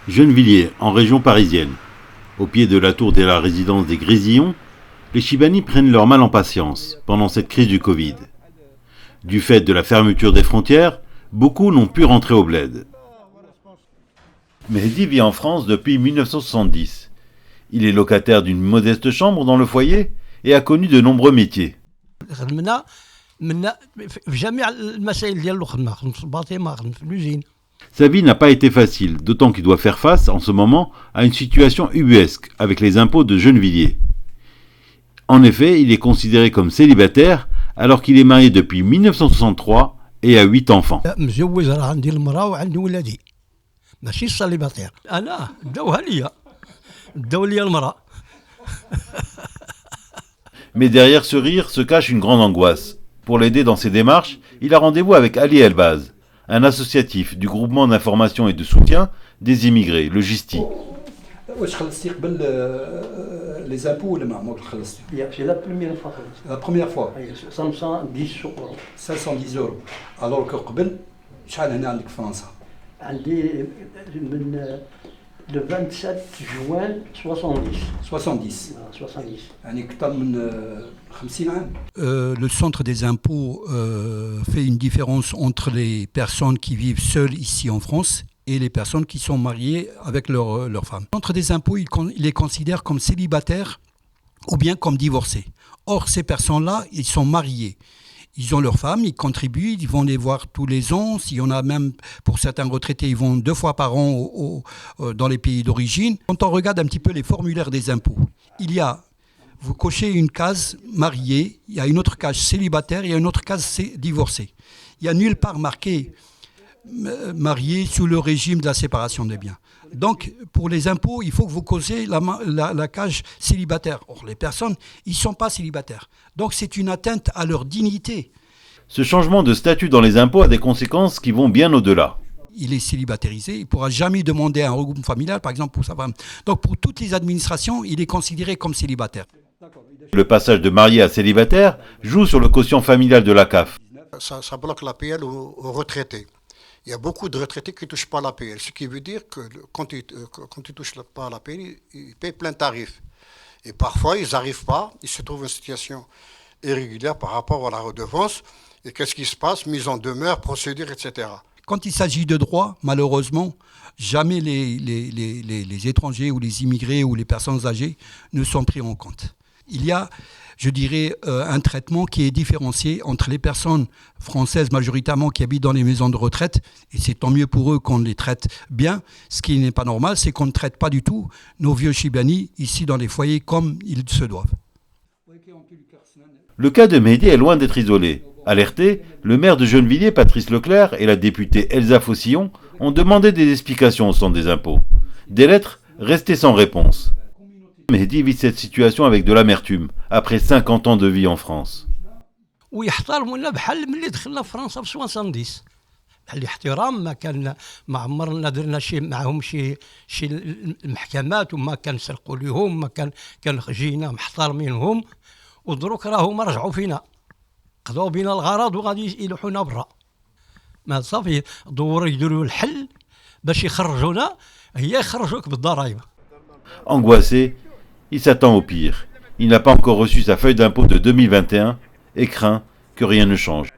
Gennevilliers, en région parisienne. Au pied de la tour de la résidence des Grésillons, les Chibani prennent leur mal en patience pendant cette crise du Covid. Du fait de la fermeture des frontières, beaucoup n'ont pu rentrer au bled. Mehdi vit en France depuis 1970. Il est locataire d'une modeste chambre dans le foyer et a connu de nombreux métiers. Sa vie n'a pas été facile, d'autant qu'il doit faire face en ce moment à une situation ubuesque avec les impôts de Gennevilliers. En effet, il est considéré comme célibataire alors qu'il est marié depuis 1963 et a 8 enfants. Mais derrière ce rire se cache une grande angoisse. Pour l'aider dans ses démarches, il a rendez-vous avec Ali Elbaz, un associatif du groupement d'information et de soutien des immigrés, le GISTI. Les impôts, c'est la première fois. La première fois. 510 euros. 510 euros. Alors que قبل شحال هنا عندك في فرنسا؟ عندي من le 27 juin 70. 70. 70. يعني أكثر من 50 عام. Le centre des impôts fait une différence entre les personnes qui vivent seules ici en France et les personnes qui sont mariées avec leur femme. Le centre des impôts, il les considère comme célibataires ou bien comme divorcés. Or, ces personnes-là, ils sont mariés. Ils ont leur femme, ils contribuent, ils vont les voir tous les ans. S'il y en a même, pour certains retraités, ils vont 2 fois par an dans les pays d'origine. Quand on regarde un petit peu les formulaires des impôts, vous cochez une case mariée, il y a une autre case célibataire, il y a une autre case divorcée. Il n'y a nulle part marqué marié sous le régime de la séparation des biens. Donc, pour les impôts, il faut que vous causiez la case célibataire. Or, les personnes, ils ne sont pas célibataires. Donc, c'est une atteinte à leur dignité. Ce changement de statut dans les impôts a des conséquences qui vont bien au-delà. Il est célibatarisé, il ne pourra jamais demander un regroupement familial, par exemple, pour sa femme. Donc, pour toutes les administrations, il est considéré comme célibataire. Le passage de marié à célibataire joue sur le quotient familial de la CAF. Ça bloque l'APL aux retraités. Il y a beaucoup de retraités qui ne touchent pas l'APL, ce qui veut dire que quand ils ne touchent pas l'APL, ils paient plein tarif. Et parfois, ils n'arrivent pas, ils se trouvent en situation irrégulière par rapport à la redevance. Et qu'est-ce qui se passe? Mise en demeure, procédure, etc. Quand il s'agit de droit, malheureusement, jamais les étrangers ou les immigrés ou les personnes âgées ne sont pris en compte. Il y a, je dirais, un traitement qui est différencié entre les personnes françaises majoritairement qui habitent dans les maisons de retraite, et c'est tant mieux pour eux qu'on les traite bien. Ce qui n'est pas normal, c'est qu'on ne traite pas du tout nos vieux Chibani ici dans les foyers comme ils se doivent. Le cas de Mehdi est loin d'être isolé. Alertés, le maire de Gennevilliers, Patrice Leclerc, et la députée Elsa Fossillon ont demandé des explications au centre des impôts. Des lettres restées sans réponse. Mehdi vit cette situation avec de l'amertume, après 50 ans de vie en France. ويحترمونا بحال ملي دخلنا فرنسا في 70 بحال الاحترام ما عمرنا درنا شي معهم شي المحكمات وما كنسرقوا لهم ما كان جينا محترمينهم ودروك راهم رجعوا فينا قضاو بينا الغرض وغادي يلوحونا برا ما صافي دوروا يديروا الحل باش يخرجونا هي يخرجوك بالضرائب. Angoissé, il s'attend au pire. Il n'a pas encore reçu sa feuille d'impôt de 2021 et craint que rien ne change.